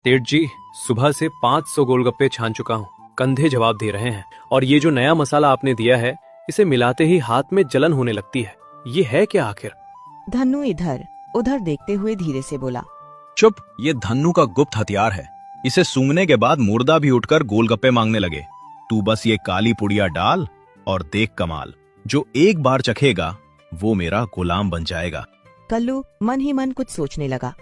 सेठ जी, सुबह से 500 गोलगप्पे छान चुका हूँ। कंधे जवाब दे रहे हैं। और ये जो नया मसाला आपने दिया है, इसे मिलाते ही हाथ में जलन होने लगती है। ये है क्या आखिर? धन्नू इधर उधर देखते हुए धीरे से बोला। चुप, ये धन्नू का गुप्त हथियार है। इसे सूंघने के बाद मुर्दा भी उठकर गोलगप्पे मांगने लगे। तू बस ये काली पुड़िया डाल और देख कमाल। जो एक बार चखेगा वो मेरा गुलाम बन जाएगा। कल्लू मन ही मन कुछ सोचने लगा।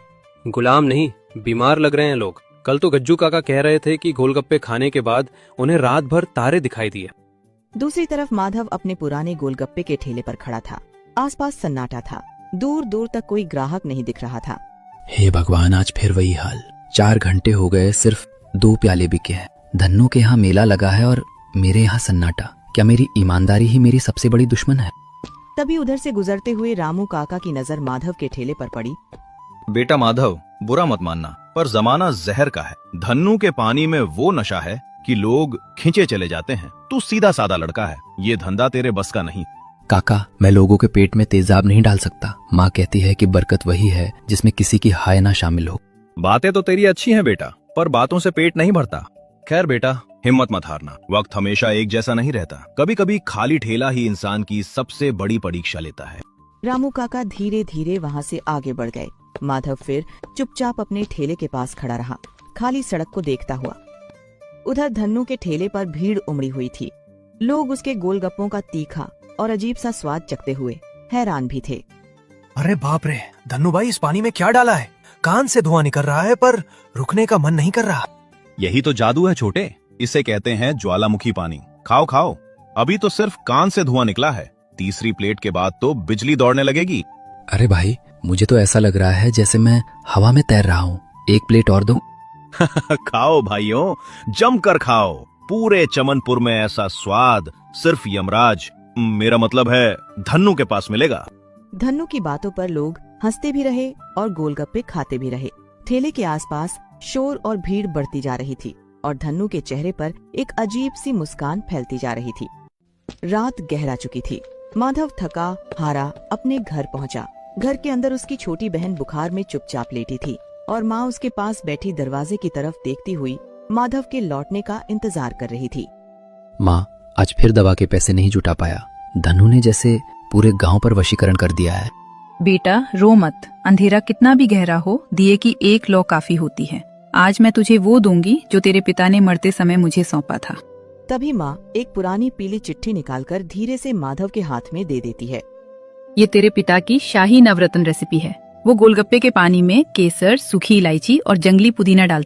गुलाम नहीं, बीमार लग रहे हैं लोग। कल तो गज्जू काका कह रहे थे कि गोलगप्पे खाने के बाद उन्हें रात भर तारे दिखाई दिए। दूसरी तरफ माधव अपने पुराने गोलगप्पे के ठेले पर खड़ा था। आसपास सन्नाटा था। दूर दूर तक कोई ग्राहक नहीं दिख रहा था। हे भगवान, आज फिर वही हाल। 4 घंटे हो गए, सिर्फ 2 प्याले बिके हैं। धन्नू के यहाँ मेला लगा है और मेरे यहाँ सन्नाटा। क्या मेरी ईमानदारी ही मेरी सबसे बड़ी दुश्मन है? तभी उधर से गुजरते हुए रामू काका की नजर माधव के ठेले पर पड़ी। बेटा माधव, बुरा मत मानना, पर जमाना जहर का है। धन्नू के पानी में वो नशा है कि लोग खींचे चले जाते हैं। तू सीधा साधा लड़का है, ये धंधा तेरे बस का नहीं। काका, मैं लोगों के पेट में तेजाब नहीं डाल सकता। माँ कहती है कि बरकत वही है जिसमें किसी की हाय ना शामिल हो। बातें तो तेरी अच्छी हैं बेटा, पर बातों से पेट नहीं भरता। खैर बेटा, हिम्मत मत हारना। वक्त हमेशा एक जैसा नहीं रहता। कभी कभी खाली ठेला ही इंसान की सबसे बड़ी परीक्षा लेता है। रामू काका धीरे धीरे वहाँ से आगे बढ़ गए। माधव फिर चुपचाप अपने ठेले के पास खड़ा रहा, खाली सड़क को देखता हुआ। उधर धन्नू के ठेले पर भीड़ उमड़ी हुई थी। लोग उसके गोलगप्पों का तीखा और अजीब सा स्वाद चखते हुए हैरान भी थे। अरे बाप रे, धन्नू भाई इस पानी में क्या डाला है? कान से धुआं निकल रहा है पर रुकने का मन नहीं कर रहा। यही तो जादू है छोटे, इसे कहते हैं ज्वालामुखी पानी। खाओ खाओ, अभी तो सिर्फ कान से धुआं निकला है। तीसरी प्लेट के बाद तो बिजली दौड़ने लगेगी। अरे भाई, मुझे तो ऐसा लग रहा है जैसे मैं हवा में तैर रहा हूँ। 1 प्लेट और दो। खाओ भाइयों, जमकर खाओ। पूरे चमनपुर में ऐसा स्वाद सिर्फ यमराज, मेरा मतलब है धन्नू के पास मिलेगा। धन्नू की बातों पर लोग हंसते भी रहे और गोलगप्पे खाते भी रहे। ठेले के आसपास शोर और भीड़ बढ़ती जा रही थी और धन्नू के चेहरे पर एक अजीब सी मुस्कान फैलती जा रही थी। रात गहरा चुकी थी। माधव थका हारा अपने घर पहुंचा। घर के अंदर उसकी छोटी बहन बुखार में चुपचाप लेटी थी और माँ उसके पास बैठी दरवाजे की तरफ देखती हुई माधव के लौटने का इंतजार कर रही थी। माँ, आज फिर दवा के पैसे नहीं जुटा पाया। धन्नू ने जैसे पूरे गांव पर वशीकरण कर दिया है। बेटा रो मत, अंधेरा कितना भी गहरा हो, दिए की एक लौ काफी होती है। आज मैं तुझे वो दूंगी जो तेरे पिता ने मरते समय मुझे सौंपा था। तभी माँ एक पुरानी पीली चिट्ठी निकालकर धीरे से माधव के हाथ में दे देती है। ये तेरे पिता की शाही नवरत्न रेसिपी है। वो गोलगप्पे के पानी में केसर, सूखी इलायची और जंगली पुदीना डालते